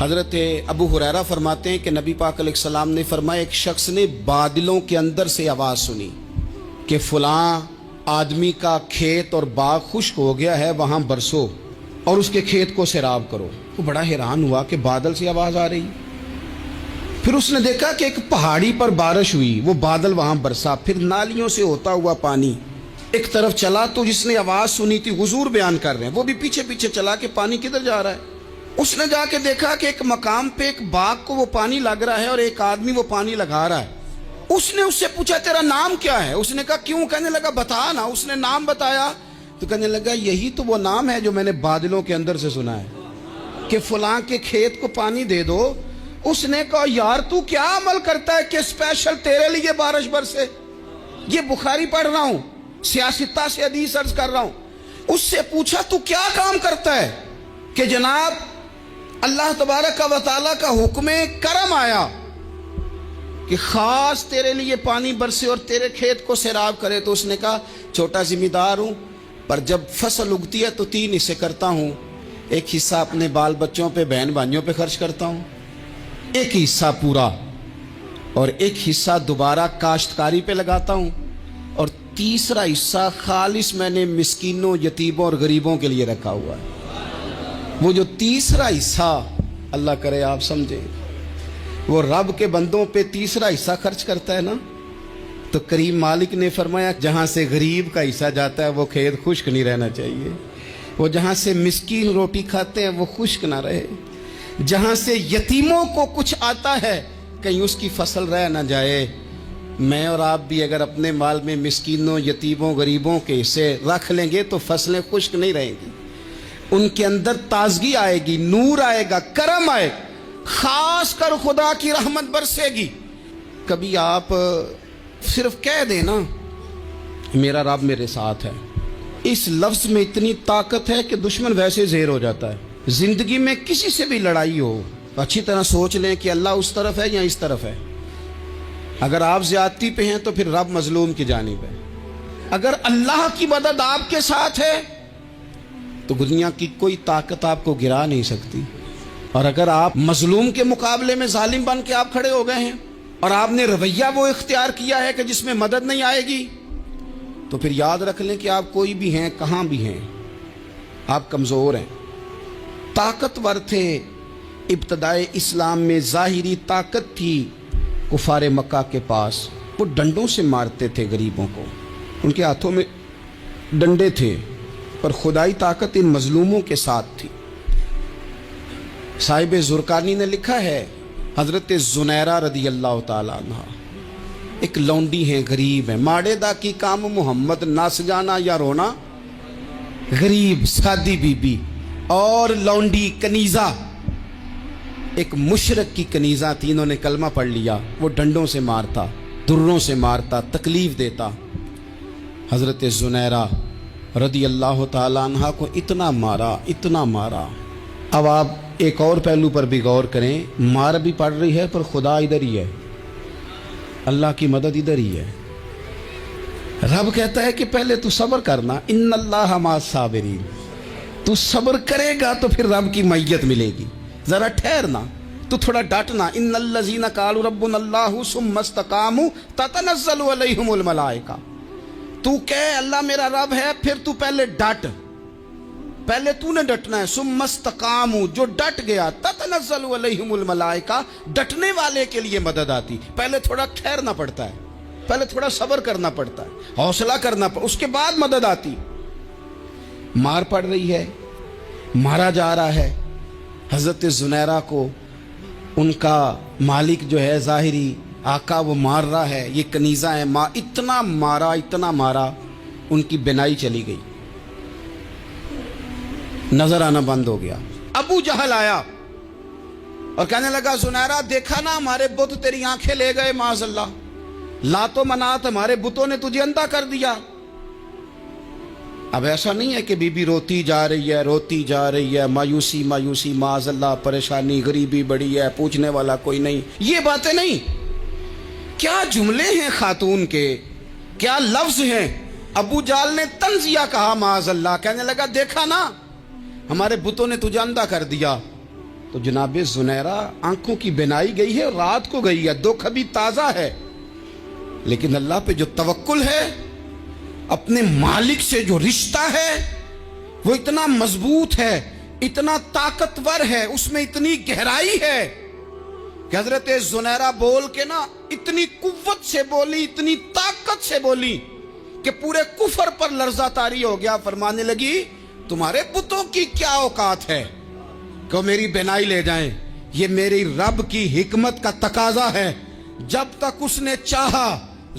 حضرت ابو ہریرہ فرماتے ہیں کہ نبی پاک علیہ السلام نے فرمایا ایک شخص نے بادلوں کے اندر سے آواز سنی کہ فلاں آدمی کا کھیت اور باغ خشک ہو گیا ہے، وہاں برسو اور اس کے کھیت کو سیراب کرو۔ وہ بڑا حیران ہوا کہ بادل سے آواز آ رہی۔ پھر اس نے دیکھا کہ ایک پہاڑی پر بارش ہوئی، وہ بادل وہاں برسا، پھر نالیوں سے ہوتا ہوا پانی ایک طرف چلا۔ تو جس نے آواز سنی تھی، حضور بیان کر رہے ہیں، وہ بھی پیچھے پیچھے چلا کہ پانی کدھر جا رہا ہے۔ اس نے جا کے دیکھا کہ ایک مقام پہ ایک باغ کو وہ پانی لگ رہا ہے اور ایک آدمی وہ پانی لگا رہا ہے۔ اس نے اس سے پوچھا تیرا نام کیا ہے؟ اس نے کہا کیوں؟ کہنے لگا بتا نا۔ اس نے نام بتایا تو کہنے لگا یہی تو وہ نام ہے جو میں نے بادلوں کے اندر سے سنا ہے کہ فلاں کے کھیت کو پانی دے دو۔ اس نے کہا یار تو کیا عمل کرتا ہے کہ اسپیشل تیرے لیے بارش برسے؟ یہ بخاری پڑھ رہا ہوں، سیاستہ سے حدیث عرض کر رہا ہوں۔ اس سے پوچھا تو کیا کام کرتا ہے کہ جناب اللہ تبارک و تعالیٰ کا حکم کرم آیا کہ خاص تیرے لیے پانی برسے اور تیرے کھیت کو سیراب کرے؟ تو اس نے کہا چھوٹا ذمہ دار ہوں، پر جب فصل اگتی ہے تو 3 حصے کرتا ہوں۔ ایک حصہ اپنے بال بچوں پہ، بہن بھائیوں پہ خرچ کرتا ہوں، ایک حصہ پورا، اور ایک حصہ دوبارہ کاشتکاری پہ لگاتا ہوں، اور تیسرا حصہ خالص میں نے مسکینوں، یتیموں اور غریبوں کے لیے رکھا ہوا ہے۔ وہ جو تیسرا حصہ اللہ کرے آپ سمجھیں، وہ رب کے بندوں پہ تیسرا حصہ خرچ کرتا ہے نا، تو کریم مالک نے فرمایا جہاں سے غریب کا حصہ جاتا ہے وہ کھیت خشک نہیں رہنا چاہیے، وہ جہاں سے مسکین روٹی کھاتے ہیں وہ خشک نہ رہے، جہاں سے یتیموں کو کچھ آتا ہے کہیں اس کی فصل رہ نہ جائے۔ میں اور آپ بھی اگر اپنے مال میں مسکینوں، یتیموں، غریبوں کے حصے رکھ لیں گے تو فصلیں خشک نہیں رہیں گی، ان کے اندر تازگی آئے گی، نور آئے گا، کرم آئے گا، خاص کر خدا کی رحمت برسے گی۔ کبھی آپ صرف کہہ دیں نا میرا رب میرے ساتھ ہے، اس لفظ میں اتنی طاقت ہے کہ دشمن ویسے زہر ہو جاتا ہے۔ زندگی میں کسی سے بھی لڑائی ہو تو اچھی طرح سوچ لیں کہ اللہ اس طرف ہے یا اس طرف ہے۔ اگر آپ زیادتی پہ ہیں تو پھر رب مظلوم کی جانب ہے۔ اگر اللہ کی مدد آپ کے ساتھ ہے تو دنیا کی کوئی طاقت آپ کو گرا نہیں سکتی، اور اگر آپ مظلوم کے مقابلے میں ظالم بن کے آپ کھڑے ہو گئے ہیں اور آپ نے رویہ وہ اختیار کیا ہے کہ جس میں مدد نہیں آئے گی، تو پھر یاد رکھ لیں کہ آپ کوئی بھی ہیں، کہاں بھی ہیں، آپ کمزور ہیں۔ طاقتور تھے ابتدائے اسلام میں، ظاہری طاقت تھی کفار مکہ کے پاس، وہ ڈنڈوں سے مارتے تھے غریبوں کو، ان کے ہاتھوں میں ڈنڈے تھے، پر خدائی طاقت ان مظلوموں کے ساتھ تھی۔ صاحب زرقانی نے لکھا ہے حضرت زنیرہ رضی اللہ تعالیٰ عنہ ایک لونڈی ہیں، غریب ہیں، ماڑے دا کی کام محمد نس جانا یا رونا، غریب سادی بی بی اور لونڈی کنیزہ، ایک مشرک کی کنیزہ تھی، انہوں نے کلمہ پڑھ لیا، وہ ڈنڈوں سے مارتا، دروں سے مارتا، تکلیف دیتا۔ حضرت زنیرہ رضی اللہ تعالیٰ عنہ کو اتنا مارا، اتنا مارا۔ اب آپ ایک اور پہلو پر بھی غور کریں، مار بھی پڑ رہی ہے پر خدا ادھر ہی ہے، اللہ کی مدد ادھر ہی ہے۔ رب کہتا ہے کہ پہلے تو صبر کرنا، ان اللہ مع الصابرین، تو صبر کرے گا تو پھر رب کی معیت ملے گی، ذرا ٹھہرنا، تو تھوڑا ڈٹنا۔ ان الذین قالوا ربنا اللہ ثم استقاموا تتنزل علیہم الملائکہ، تو کہے اللہ میرا رب ہے، پھر تو پہلے ڈٹ، پہلے تو نے ڈٹنا ہے۔ ثم استقاموا، جو ڈٹ گیا، تتنزل علیہم الملائکہ، ڈٹنے والے کے لیے مدد آتی، پہلے تھوڑا ٹھہرنا پڑتا ہے، پہلے تھوڑا صبر کرنا پڑتا ہے، حوصلہ کرنا پڑتا، اس کے بعد مدد آتی۔ مار پڑ رہی ہے، مارا جا رہا ہے حضرت زنیرہ کو، ان کا مالک جو ہے ظاہری آقا وہ مار رہا ہے، یہ کنیزہ ہے، اتنا مارا، اتنا مارا، ان کی بینائی چلی گئی، نظر آنا بند ہو گیا۔ ابو جہل آیا اور کہنے لگا زنیرہ دیکھا نا ہمارے بت تیری آنکھیں لے گئے، معاذ اللہ، لات و منات ہمارے بتوں نے تجھے اندھا کر دیا۔ اب ایسا نہیں ہے کہ بی بی روتی جا رہی ہے، روتی جا رہی ہے، مایوسی مایوسی، معاذ اللہ، پریشانی، غریبی بڑی ہے، پوچھنے والا کوئی نہیں، یہ باتیں نہیں۔ کیا جملے ہیں خاتون کے، کیا لفظ ہیں۔ ابو جال نے تنزیہ کہا، معاذ اللہ، کہنے لگا دیکھا نا ہمارے بتوں نے تجھے اندھا کر دیا۔ تو جناب زنیرہ آنکھوں کی بینائی گئی ہے، رات کو گئی ہے، دکھ ابھی تازہ ہے، لیکن اللہ پہ جو توکل ہے، اپنے مالک سے جو رشتہ ہے وہ اتنا مضبوط ہے، اتنا طاقتور ہے، اس میں اتنی گہرائی ہے کہ حضرت زنیرہ بول کے نا اتنی قوت سے بولی، اتنی طاقت سے بولی کہ پورے کفر پر لرزہ طاری ہو گیا۔ فرمانے لگی تمہارے بتوں کی کیا اوقات ہے کہ وہ میری بینائی لے جائیں، یہ میری رب کی حکمت کا تقاضا ہے۔ جب تک اس نے چاہا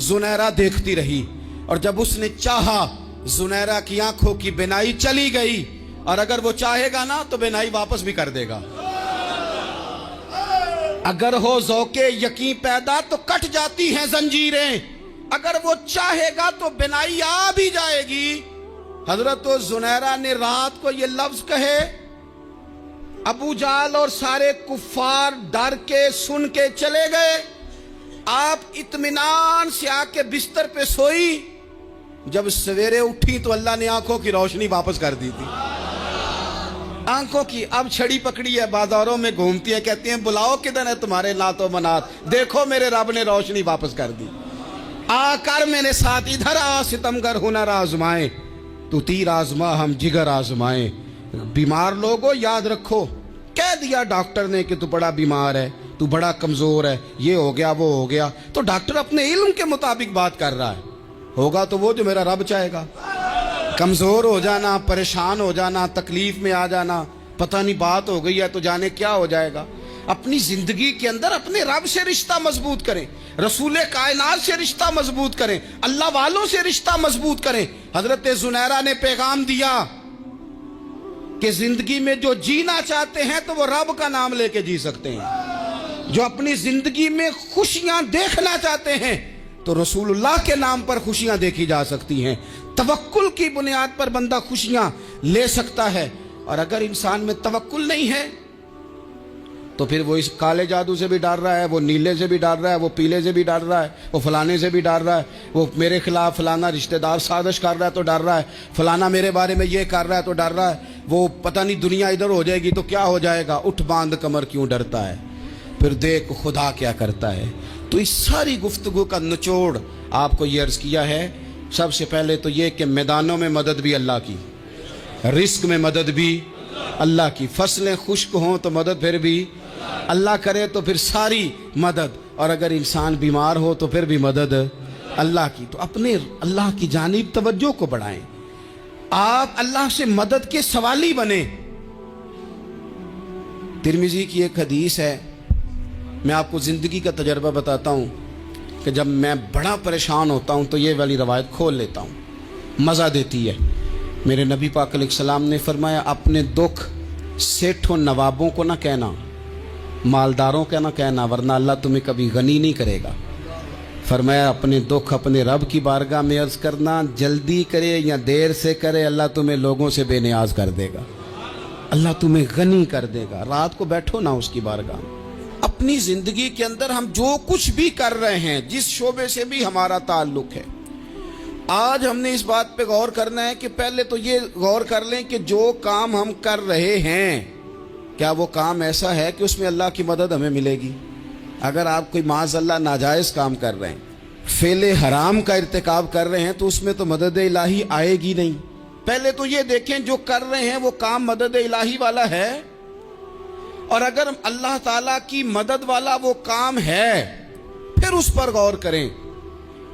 زنیرہ دیکھتی رہی، اور جب اس نے چاہا زنیرہ کی آنکھوں کی بینائی چلی گئی، اور اگر وہ چاہے گا نا تو بینائی واپس بھی کر دے گا۔ اگر ہو ذوق یقین پیدا تو کٹ جاتی ہیں زنجیریں، اگر وہ چاہے گا تو بینائی آ بھی جائے گی۔ حضرت زنیرہ نے رات کو یہ لفظ کہے، ابو جہل اور سارے کفار ڈر کے سن کے چلے گئے، آپ اطمینان سے آ کے بستر پہ سوئی۔ جب سویرے اٹھی تو اللہ نے آنکھوں کی روشنی واپس کر دی تھی۔ آنکھوں کی اب چھڑی پکڑی ہے، بازاروں میں گھومتی ہے، کہتی ہیں بلاؤ کدھر ہے تمہارے لات و منات، دیکھو میرے رب نے روشنی واپس کر دی۔ آ کر میرے ساتھ ادھر آ، ستمگر ہنر آزمائیں، تو تیر آزما ہم جگر آزمائیں۔ بیمار لوگوں یاد رکھو، کہہ دیا ڈاکٹر نے کہ تو بڑا بیمار ہے، تو بڑا کمزور ہے، یہ ہو گیا وہ ہو گیا، تو ڈاکٹر اپنے علم کے مطابق بات کر رہا ہے، ہوگا تو وہ جو میرا رب چاہے گا۔ کمزور ہو جانا، پریشان ہو جانا، تکلیف میں آ جانا، پتہ نہیں بات ہو گئی ہے تو جانے کیا ہو جائے گا۔ اپنی زندگی کے اندر اپنے رب سے رشتہ مضبوط کریں، رسول کائنات سے رشتہ مضبوط کریں، اللہ والوں سے رشتہ مضبوط کریں۔ حضرت زنیرہ نے پیغام دیا کہ زندگی میں جو جینا چاہتے ہیں تو وہ رب کا نام لے کے جی سکتے ہیں، جو اپنی زندگی میں خوشیاں دیکھنا چاہتے ہیں تو رسول اللہ کے نام پر خوشیاں دیکھی جا سکتی ہیں۔ توکل کی بنیاد پر بندہ خوشیاں لے سکتا ہے، اور اگر انسان میں توکل نہیں ہے تو پھر وہ اس کالے جادو سے بھی ڈر رہا ہے، وہ نیلے سے بھی ڈر رہا ہے، وہ پیلے سے بھی ڈر رہا ہے، وہ فلانے سے بھی ڈر رہا ہے، وہ میرے خلاف فلانا رشتہ دار سازش کر رہا ہے تو ڈر رہا ہے، فلانا میرے بارے میں یہ کر رہا ہے تو ڈر رہا ہے، وہ پتہ نہیں دنیا ادھر ہو جائے گی تو کیا ہو جائے گا، اٹھ باندھ کمر کیوں ڈرتا ہے، پھر دیکھ خدا کیا کرتا ہے۔ تو اس ساری گفتگو کا نچوڑ آپ کو یہ عرض کیا ہے، سب سے پہلے تو یہ کہ میدانوں میں مدد بھی اللہ کی، رزق میں مدد بھی اللہ کی، فصلیں خشک ہوں تو مدد پھر بھی اللہ کرے، تو پھر ساری مدد، اور اگر انسان بیمار ہو تو پھر بھی مدد اللہ کی۔ تو اپنے اللہ کی جانب توجہ کو بڑھائیں، آپ اللہ سے مدد کے سوالی بنیں۔ ترمذی کی ایک حدیث ہے، میں آپ کو زندگی کا تجربہ بتاتا ہوں کہ جب میں بڑا پریشان ہوتا ہوں تو یہ والی روایت کھول لیتا ہوں، مزہ دیتی ہے۔ میرے نبی پاک علیہ السلام نے فرمایا اپنے دکھ سیٹھوں نوابوں کو نہ کہنا، مالداروں کا نہ کہنا، ورنہ اللہ تمہیں کبھی غنی نہیں کرے گا۔ فرمایا اپنے دکھ اپنے رب کی بارگاہ میں عرض کرنا، جلدی کرے یا دیر سے کرے اللہ تمہیں لوگوں سے بے نیاز کر دے گا، اللہ تمہیں غنی کر دے گا۔ رات کو بیٹھو نا اس کی بارگاہ میں۔ اپنی زندگی کے اندر ہم جو کچھ بھی کر رہے ہیں، جس شعبے سے بھی ہمارا تعلق ہے، آج ہم نے اس بات پہ غور کرنا ہے کہ پہلے تو یہ غور کر لیں کہ جو کام ہم کر رہے ہیں کیا وہ کام ایسا ہے کہ اس میں اللہ کی مدد ہمیں ملے گی۔ اگر آپ کوئی معاذ اللہ ناجائز کام کر رہے ہیں، فعل حرام کا ارتکاب کر رہے ہیں، تو اس میں تو مدد الہی آئے گی نہیں۔ پہلے تو یہ دیکھیں جو کر رہے ہیں وہ کام مدد الہی والا ہے، اور اگر اللہ تعالیٰ کی مدد والا وہ کام ہے پھر اس پر غور کریں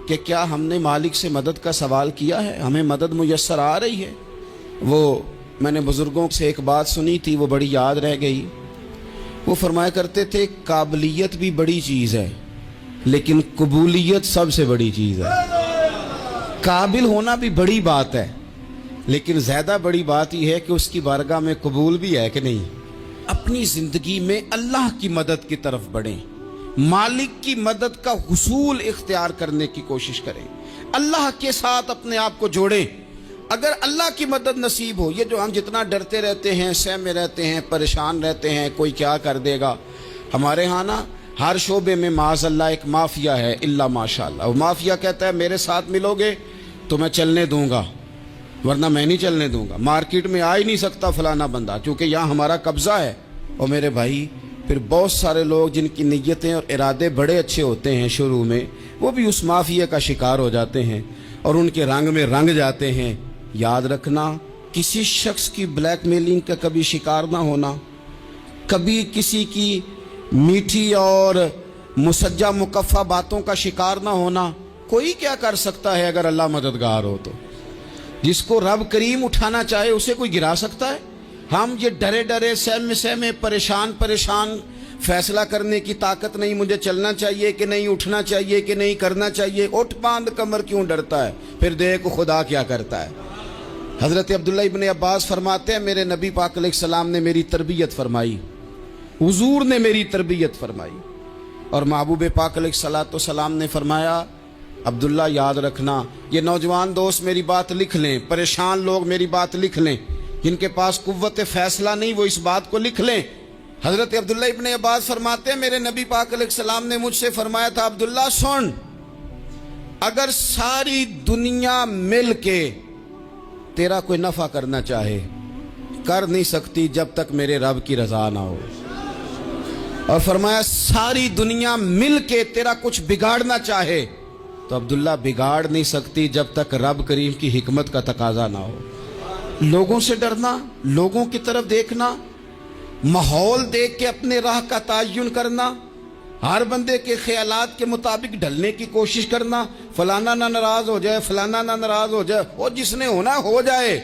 کہ کیا ہم نے مالک سے مدد کا سوال کیا ہے، ہمیں مدد میسر آ رہی ہے۔ وہ میں نے بزرگوں سے ایک بات سنی تھی، وہ بڑی یاد رہ گئی۔ وہ فرمایا کرتے تھے قابلیت بھی بڑی چیز ہے لیکن قبولیت سب سے بڑی چیز ہے۔ قابل ہونا بھی بڑی بات ہے لیکن زیادہ بڑی بات یہ ہے کہ اس کی بارگاہ میں قبول بھی ہے کہ نہیں۔ اپنی زندگی میں اللہ کی مدد کی طرف بڑھیں، مالک کی مدد کا حصول اختیار کرنے کی کوشش کریں، اللہ کے ساتھ اپنے آپ کو جوڑیں۔ اگر اللہ کی مدد نصیب ہو، یہ جو ہم جتنا ڈرتے رہتے ہیں، سہمے رہتے ہیں، پریشان رہتے ہیں کوئی کیا کر دے گا، ہمارے ہاں نا ہر شعبے میں معاذ اللہ ایک مافیا ہے، الا ماشاءاللہ۔ وہ مافیا کہتا ہے میرے ساتھ ملو گے تو میں چلنے دوں گا ورنہ میں نہیں چلنے دوں گا، مارکیٹ میں آ ہی نہیں سکتا فلانا بندہ، چونکہ یہاں ہمارا قبضہ ہے۔ اور میرے بھائی پھر بہت سارے لوگ جن کی نیتیں اور ارادے بڑے اچھے ہوتے ہیں شروع میں، وہ بھی اس مافیا کا شکار ہو جاتے ہیں اور ان کے رنگ میں رنگ جاتے ہیں۔ یاد رکھنا، کسی شخص کی بلیک میلنگ کا کبھی شکار نہ ہونا، کبھی کسی کی میٹھی اور مسجع مکفہ باتوں کا شکار نہ ہونا۔ کوئی کیا کر سکتا ہے اگر اللہ مددگار ہو تو؟ جس کو رب کریم اٹھانا چاہے اسے کوئی گرا سکتا ہے؟ ہم یہ ڈرے ڈرے سہمے پریشان فیصلہ کرنے کی طاقت نہیں، مجھے چلنا چاہیے کہ نہیں، اٹھنا چاہیے کہ نہیں، کرنا چاہیے، اٹھ باندھ کمر کیوں ڈرتا ہے؟ پھر دیکھ خدا کیا کرتا ہے۔ حضرت عبداللہ ابن عباس فرماتے ہیں میرے نبی پاک علیہ السلام نے میری تربیت فرمائی، حضور نے میری تربیت فرمائی، اور محبوب پاک علیہ السلام نے فرمایا عبداللہ یاد رکھنا، یہ نوجوان دوست میری بات لکھ لیں، پریشان لوگ میری بات لکھ لیں، جن کے پاس قوت فیصلہ نہیں وہ اس بات کو لکھ لیں۔ حضرت عبداللہ ابن عباس فرماتے ہیں میرے نبی پاک علیہ السلام نے مجھ سے فرمایا تھا عبداللہ سن، اگر ساری دنیا مل کے تیرا کوئی نفع کرنا چاہے کر نہیں سکتی جب تک میرے رب کی رضا نہ ہو، اور فرمایا ساری دنیا مل کے تیرا کچھ بگاڑنا چاہے تو عبداللہ بگاڑ نہیں سکتی جب تک رب کریم کی حکمت کا تقاضا نہ ہو۔ لوگوں سے ڈرنا، لوگوں کی طرف دیکھنا، ماحول دیکھ کے اپنے راہ کا تعین کرنا، ہر بندے کے خیالات کے مطابق ڈھلنے کی کوشش کرنا، فلانا نہ ناراض ہو جائے، فلانا نہ ناراض ہو جائے، اور جس نے ہونا ہو جائے،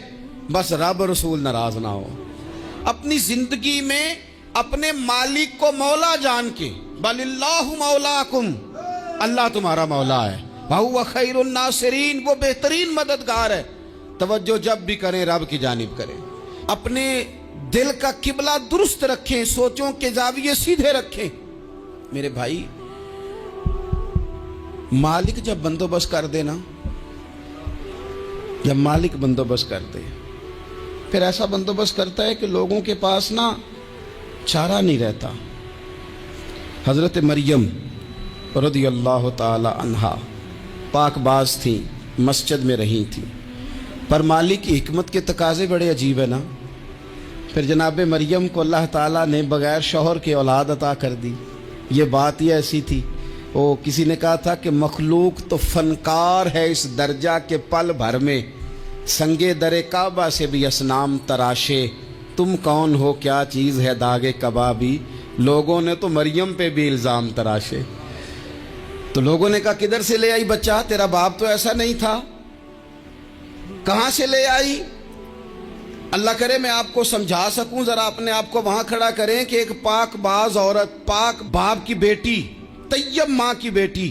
بس رب رسول ناراض نہ ہو۔ اپنی زندگی میں اپنے مالک کو مولا جان کے، بل اللہ مولاکم، اللہ تمہارا مولا ہے، وَهُوَ خَيْرُ النَّاصِرِينَ، وہ بہترین مددگار ہے۔ توجہ جب بھی کریں رب کی جانب کریں، اپنے دل کا قبلہ درست رکھیں، سوچوں کے زاویے سیدھے رکھیں۔ میرے بھائی مالک جب بندوبست کر دے نا، جب مالک بندوبست کر دے پھر ایسا بندوبست کرتا ہے کہ لوگوں کے پاس نا چارہ نہیں رہتا۔ حضرت مریم رضی اللہ تعالی عنہا پاک باز تھیں، مسجد میں رہی تھیں، پر مالک کی حکمت کے تقاضے بڑے عجیب ہے نا۔ پھر جناب مریم کو اللہ تعالیٰ نے بغیر شوہر کے اولاد عطا کر دی۔ یہ بات ہی ایسی تھی، وہ کسی نے کہا تھا کہ مخلوق تو فنکار ہے اس درجہ کے پل بھر میں سنگے در کعبہ سے بھی اصنام تراشے، تم کون ہو کیا چیز ہے داغ کبابی، لوگوں نے تو مریم پہ بھی الزام تراشے۔ تو لوگوں نے کہا کدھر سے لے آئی بچہ، تیرا باپ تو ایسا نہیں تھا، کہاں سے لے آئی؟ اللہ کرے میں آپ کو سمجھا سکوں، ذرا اپنے آپ کو وہاں کھڑا کریں کہ ایک پاک باز عورت، پاک باپ کی بیٹی، طیب ماں کی بیٹی،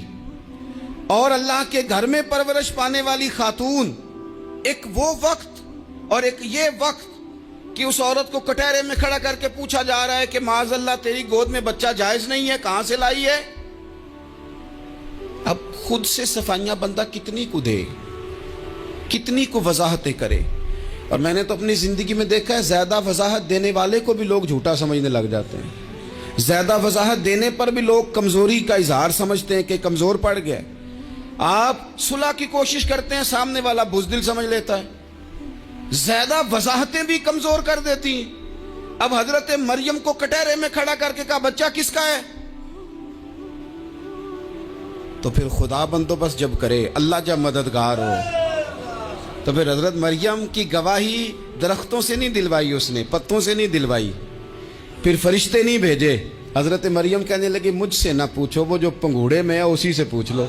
اور اللہ کے گھر میں پرورش پانے والی خاتون، ایک وہ وقت اور ایک یہ وقت کہ اس عورت کو کٹہرے میں کھڑا کر کے پوچھا جا رہا ہے کہ معاذ اللہ تیری گود میں بچہ جائز نہیں ہے، کہاں سے لائی ہے؟ اب خود سے صفائیاں بندہ کتنی کو دے، کتنی کو وضاحتیں کرے۔ اور میں نے تو اپنی زندگی میں دیکھا ہے زیادہ وضاحت دینے والے کو بھی لوگ جھوٹا سمجھنے لگ جاتے ہیں، زیادہ وضاحت دینے پر بھی لوگ کمزوری کا اظہار سمجھتے ہیں کہ کمزور پڑ گیا۔ آپ صلح کی کوشش کرتے ہیں، سامنے والا بزدل سمجھ لیتا ہے، زیادہ وضاحتیں بھی کمزور کر دیتی ہیں۔ اب حضرت مریم کو کٹہرے میں کھڑا کر کے کہا بچہ کس کا ہے؟ تو پھر خدا بندوبست جب کرے، اللہ جب مددگار ہو، تو پھر حضرت مریم کی گواہی درختوں سے نہیں دلوائی، اس نے پتوں سے نہیں دلوائی، پھر فرشتے نہیں بھیجے۔ حضرت مریم کہنے لگی مجھ سے نہ پوچھو، وہ جو پنگوڑے میں ہے اسی سے پوچھ لو،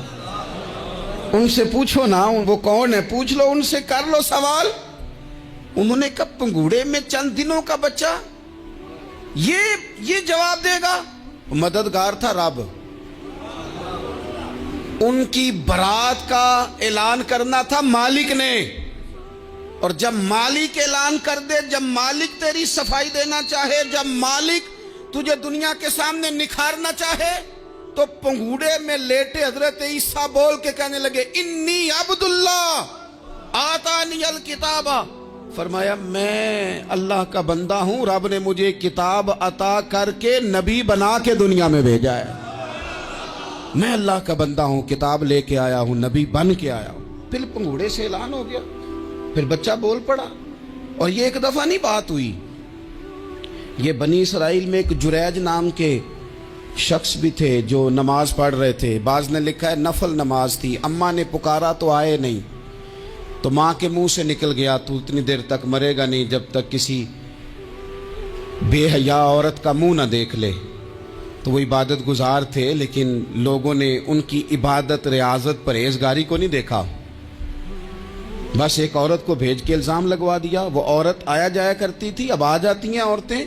ان سے پوچھو نا، وہ کون ہے پوچھ لو، ان سے کر لو سوال۔ انہوں نے کہا پنگوڑے میں چند دنوں کا بچہ، یہ جواب دے گا؟ مددگار تھا رب، ان کی برات کا اعلان کرنا تھا مالک نے، اور جب مالک اعلان کر دے، جب مالک تیری صفائی دینا چاہے، جب مالک تجھے دنیا کے سامنے نکھارنا چاہے، تو پنگوڑے میں لیٹے حضرت عیسیٰ بول کے کہنے لگے انی عبداللہ آتانی الکتاب، فرمایا میں اللہ کا بندہ ہوں، رب نے مجھے کتاب عطا کر کے نبی بنا کے دنیا میں بھیجا ہے، میں اللہ کا بندہ ہوں، کتاب لے کے آیا ہوں، نبی بن کے آیا ہوں۔ پھر پنگوڑے سے اعلان ہو گیا، پھر بچہ بول پڑا۔ اور یہ ایک دفعہ نہیں بات ہوئی، یہ بنی اسرائیل میں ایک جریج نام کے شخص بھی تھے جو نماز پڑھ رہے تھے. بعض نے لکھا ہے نفل نماز تھی. اماں نے پکارا تو آئے نہیں, تو ماں کے منہ سے نکل گیا تو اتنی دیر تک مرے گا نہیں جب تک کسی بے حیا عورت کا منہ نہ دیکھ لے. تو وہ عبادت گزار تھے, لیکن لوگوں نے ان کی عبادت, ریاضت, پرہیزگاری کو نہیں دیکھا. بس ایک عورت کو بھیج کے الزام لگوا دیا. وہ عورت آیا جایا کرتی تھی, اب آ جاتی ہیں عورتیں,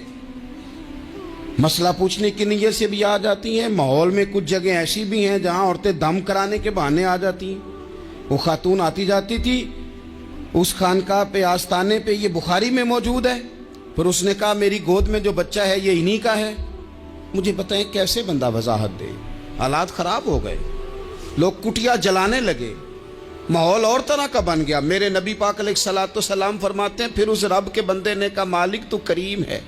مسئلہ پوچھنے کی نیت سے بھی آ جاتی ہیں. ماحول میں کچھ جگہ ایسی بھی ہیں جہاں عورتیں دم کرانے کے بہانے آ جاتی ہیں. وہ خاتون آتی جاتی تھی اس خانقاہ پہ, آستانے پہ, یہ بخاری میں موجود ہے. پھر اس نے کہا میری گود میں جو بچہ ہے یہ انہی کا ہے. مجھے بتائیں کیسے بندہ وضاحت دے. حالات خراب ہو گئے, لوگ کٹیا جلانے لگے, ماحول اور طرح کا بن گیا. میرے نبی پاک علیہ الصلوۃ والسلام فرماتے ہیں پھر اس رب کے بندے نے کہا مالک تو کریم ہے,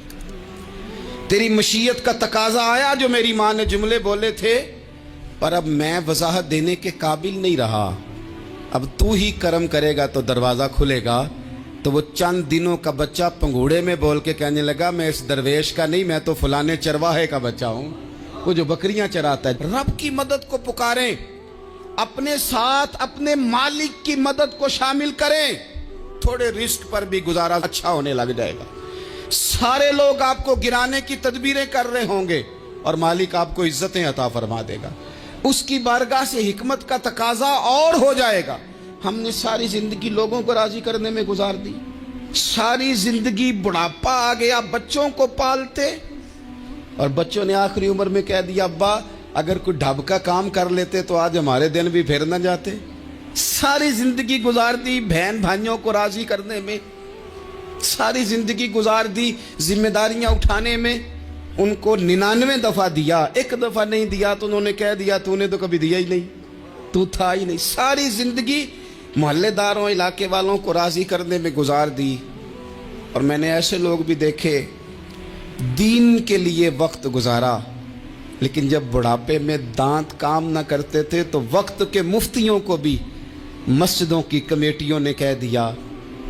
تیری مشیت کا تقاضا آیا جو میری ماں نے جملے بولے تھے, پر اب میں وضاحت دینے کے قابل نہیں رہا, اب تو ہی کرم کرے گا تو دروازہ کھلے گا. تو وہ چند دنوں کا بچہ پنگوڑے میں بول کے کہنے لگا میں اس درویش کا نہیں, میں تو فلانے چرواہے کا بچہ ہوں, وہ جو بکریاں چراتا ہے. رب کی مدد کو پکاریں, اپنے ساتھ اپنے مالک کی مدد کو شامل کریں, تھوڑے رزق پر بھی گزارا اچھا ہونے لگ جائے گا. سارے لوگ آپ کو گرانے کی تدبیریں کر رہے ہوں گے اور مالک آپ کو عزتیں عطا فرما دے گا. اس کی بارگاہ سے حکمت کا تقاضا اور ہو جائے گا. ہم نے ساری زندگی لوگوں کو راضی کرنے میں گزار دی, ساری زندگی بڑھاپا آ گیا بچوں کو پالتے, اور بچوں نے آخری عمر میں کہہ دیا ابا اگر کوئی ڈھب کا کام کر لیتے تو آج ہمارے دن بھی پھر نہ جاتے. ساری زندگی گزار دی بہن بھائیوں کو راضی کرنے میں, ساری زندگی گزار دی ذمہ داریاں اٹھانے میں. ان کو 99 دفعہ دیا, ایک دفعہ نہیں دیا تو انہوں نے کہہ دیا تو نے تو کبھی دیا ہی نہیں, تو تھا ہی نہیں. ساری زندگی محلے داروں, علاقے والوں کو راضی کرنے میں گزار دی. اور میں نے ایسے لوگ بھی دیکھے دین کے لیے وقت گزارا, لیکن جب بڑھاپے میں دانت کام نہ کرتے تھے تو وقت کے مفتیوں کو بھی مسجدوں کی کمیٹیوں نے کہہ دیا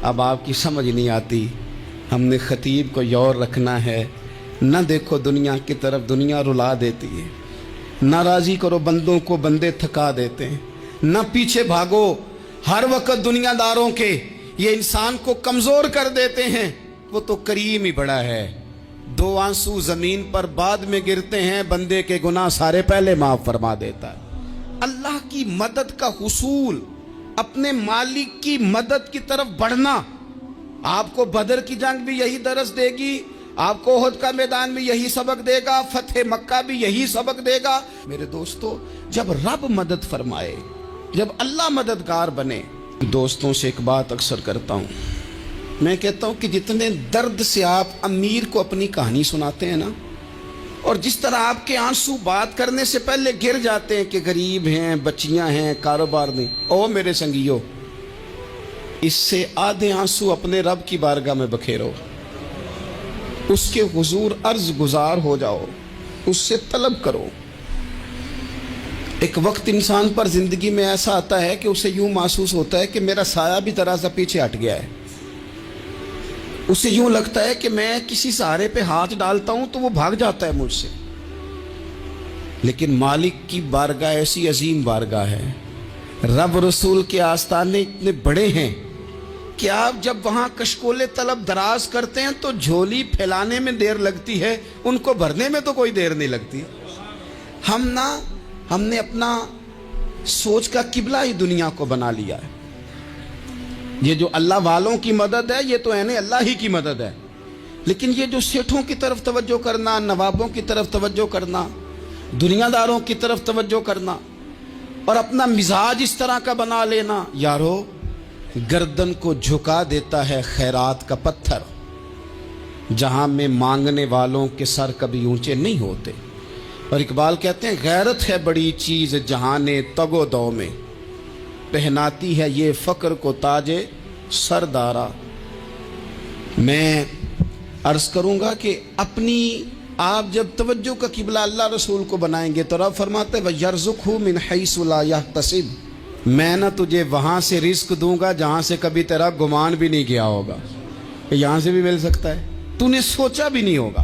اب آپ کی سمجھ نہیں آتی, ہم نے خطیب کو یور رکھنا ہے, نہ دیکھو دنیا کی طرف, دنیا رلا دیتی ہے, نہ راضی کرو بندوں کو, بندے تھکا دیتے ہیں, نہ پیچھے بھاگو ہر وقت دنیا داروں کے, یہ انسان کو کمزور کر دیتے ہیں. وہ تو کریم ہی بڑا ہے, 2 آنسو زمین پر بعد میں گرتے ہیں, بندے کے گناہ سارے پہلے معاف فرما دیتا ہے. اللہ کی مدد کا حصول, اپنے مالک کی مدد کی طرف بڑھنا. آپ کو بدر کی جنگ بھی یہی درس دے گی, آپ کو احد کا میدان بھی یہی سبق دے گا, فتح مکہ بھی یہی سبق دے گا. میرے دوستو, جب رب مدد فرمائے, جب اللہ مددگار بنے. دوستوں سے ایک بات اکثر کرتا ہوں, میں کہتا ہوں کہ جتنے درد سے آپ امیر کو اپنی کہانی سناتے ہیں نا, اور جس طرح آپ کے آنسو بات کرنے سے پہلے گر جاتے ہیں کہ غریب ہیں, بچیاں ہیں, کاروبار نہیں, او میرے سنگیو, اس سے آدھے آنسو اپنے رب کی بارگاہ میں بکھیرو, اس کے حضور عرض گزار ہو جاؤ, اس سے طلب کرو. ایک وقت انسان پر زندگی میں ایسا آتا ہے کہ اسے یوں محسوس ہوتا ہے کہ میرا سایہ بھی ذرا سا پیچھے ہٹ گیا ہے. اسے یوں لگتا ہے کہ میں کسی سہارے پہ ہاتھ ڈالتا ہوں تو وہ بھاگ جاتا ہے مجھ سے. لیکن مالک کی بارگاہ ایسی عظیم بارگاہ ہے, رب رسول کے آستانے اتنے بڑے ہیں کہ آپ جب وہاں کشکول طلب دراز کرتے ہیں تو جھولی پھیلانے میں دیر لگتی ہے, ان کو بھرنے میں تو کوئی دیر نہیں لگتی. ہم نے اپنا سوچ کا قبلہ ہی دنیا کو بنا لیا ہے. یہ جو اللہ والوں کی مدد ہے یہ تو ہے اللہ ہی کی مدد ہے, لیکن یہ جو سیٹھوں کی طرف توجہ کرنا, نوابوں کی طرف توجہ کرنا, دنیا داروں کی طرف توجہ کرنا, اور اپنا مزاج اس طرح کا بنا لینا, یارو گردن کو جھکا دیتا ہے خیرات کا پتھر, جہاں میں مانگنے والوں کے سر کبھی اونچے نہیں ہوتے. اور اقبال کہتے ہیں غیرت ہے بڑی چیز جہانے تگ و دو میں, پہناتی ہے یہ فقر کو تاج سردارا. میں عرض کروں گا کہ اپنی آپ جب توجہ کا قبلہ اللہ رسول کو بنائیں گے تو رب فرماتے ہیں وَيَرْزُقْهُ مِنْ حَيْثُ لَا يَحْتَسِبُ, میں نہ تجھے وہاں سے رزق دوں گا جہاں سے کبھی تیرا گمان بھی نہیں کیا ہوگا. یہاں سے بھی مل سکتا ہے, تو نے سوچا بھی نہیں ہوگا.